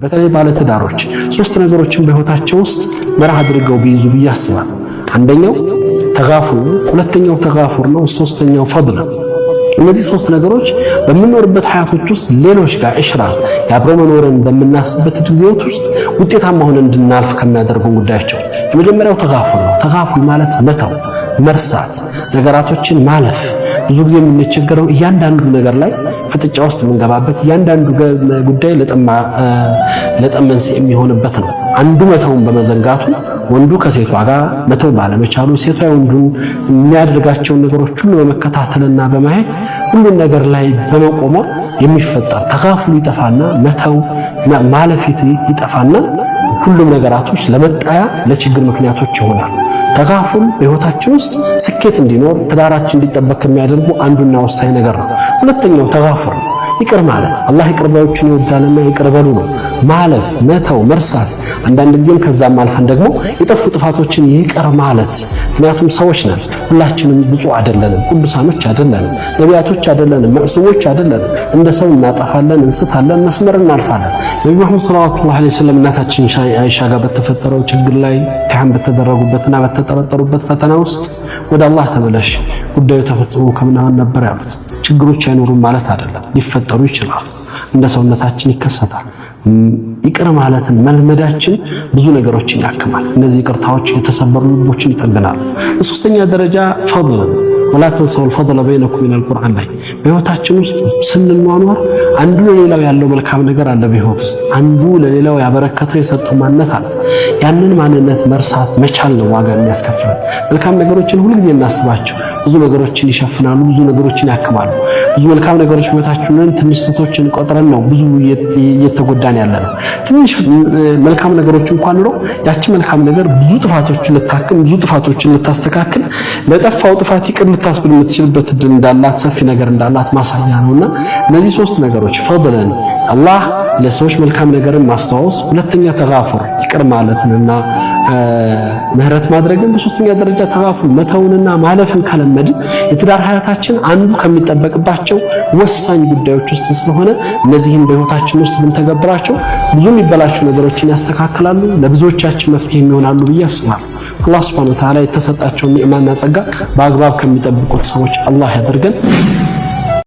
በተለይ ባለ ትዳሮች ሶስት ነገሮችን በህይወታቸው ውስጥ መርህ አድርገው ቢይዙ ብዬ አስባለሁ። አንደኛው ተጋፉር፣ ሁለተኛው ተጋፉር ነው፣ ሶስተኛው ፈድል። እነዚህ ሶስት ነገሮች በምንኖርበት ሀያቶች ውስጥ ሌሎች ጋር እሽራ ያብሮ መኖርን በምናስበት ጊዜዎች ውስጥ ውጤታማ ሆነን እንድናልፍ ከሚያደርጉን ጉዳያቸው የመጀመሪያው ተጋፉር ነው። ተጋፉር ማለት መተው፣ መርሳት፣ ነገራቶችን ማለፍ። ብዙ ጊዜ የምንቸገረው እያንዳንዱ ነገር ላይ ፍጥጫ ውስጥ የምንገባበት እያንዳንዱ ጉዳይ ለጠመንስ የሚሆንበት ነው። አንዱ መተውን በመዘንጋቱ ወንዱ ከሴቷ ጋር መተው ባለመቻሉ ሴቷ ወንዱን የሚያደርጋቸውን ነገሮች ሁሉ በመከታተልና በማየት ሁሉን ነገር ላይ በመቆሟ የሚፈጠር ተጋፉል ይጠፋና መተው ማለፊት ይጠፋና ሁሉም ነገራቶች ለመጣያ ለችግር ምክንያቶች ይሆናሉ። ተጋፉል በህይወታችን ውስጥ ስኬት እንዲኖር ትዳራችን እንዲጠበቅ ከሚያደርጉ አንዱና ወሳኝ ነገር ነው። ሁለተኛው ተጋፉር ይቅር ማለት አላህ ይቅር ባዮችን ይወዳልና ይቅር በሉ ነው። ማለፍ፣ መተው፣ መርሳት አንዳንድ ጊዜም ከዛም አልፈን ደግሞ የጠፉ ጥፋቶችን ይቅር ማለት። ምክንያቱም ሰዎች ነን፣ ሁላችንም ብፁዕ አይደለንም፣ ቅዱሳኖች አይደለንም፣ ነቢያቶች አይደለንም፣ መዕሱሞች አይደለንም። እንደ ሰው እናጠፋለን፣ እንስታለን፣ መስመር እናልፋለን። ነብዩ መሐመድ ሰለላሁ ዐለይሂ ወሰለም እናታችን አይሻ ጋር በተፈጠረው ችግር ላይ ተሐም በተደረጉበትና በተጠረጠሩበት ፈተና ውስጥ ወደ አላህ ተመለሽ ጉዳዩ ተፈጽሞ ከምናምን ነበር ያሉት። ችግሮች አይኖሩም ማለት አይደለም፣ ሊፈጠሩ ይችላሉ። እንደ ሰውነታችን ይከሰታል። ይቅር ማለትን መልመዳችን ብዙ ነገሮችን ያክማል። እነዚህ ይቅርታዎች የተሰበሩ ልቦችን ይጠግናሉ። በሶስተኛ ደረጃ ፈድል ወላ ተንሰው الفضل بينكم من القرآن ላይ በህይወታችን ውስጥ ስንኗኗር አንዱ ለሌላው ያለው መልካም ነገር አለ። በህይወት ውስጥ አንዱ ለሌላው ያበረከተው የሰጠው ማንነት አለ። ያንን ማንነት መርሳት መቻል ነው ዋጋ የሚያስከፍል። መልካም ነገሮችን ሁሉ ጊዜ እናስባቸው። ብዙ ነገሮችን ይሸፍናሉ፣ ብዙ ነገሮችን ያክማሉ። ብዙ መልካም ነገሮች በህይወታችን ትንሽ ስህተቶችን ቆጥረን ነው ብዙ እየተጎዳን ያለነው። ትንሽ መልካም ነገሮች እንኳን ነው ያቺ መልካም ነገር ብዙ ጥፋቶችን ልታክም፣ ብዙ ጥፋቶችን ልታስተካክል፣ ለጠፋው ጥፋት ይቅር ልታስብል የምትችልበት እድል እንዳላት ሰፊ ነገር እንዳላት ማሳያ ነውና እነዚህ ሶስት ነገሮች ፈድለን አላህ ለሰዎች መልካም ነገርን ማስተዋወስ፣ ሁለተኛ ተጋፉር ይቅር ማለትንና ምህረት ማድረግን፣ በሶስተኛ ደረጃ ተጋፉል መተውንና ማለፍን ካለመድን የትዳር ሀያታችን አንዱ ከሚጠበቅባቸው ወሳኝ ጉዳዮች ውስጥ ስለሆነ እነዚህን በህይወታችን ውስጥ ብንተገብራቸው ብዙ የሚበላሹ ነገሮችን ያስተካክላሉ፣ ለብዙዎቻችን መፍትሄ ይሆናሉ ብዬ አስባለሁ። አላህ ሱብሓነሁ ወተዓላ የተሰጣቸውን ኒዕማና ጸጋ በአግባብ ከሚጠብቁት ሰዎች አላህ ያደርገን።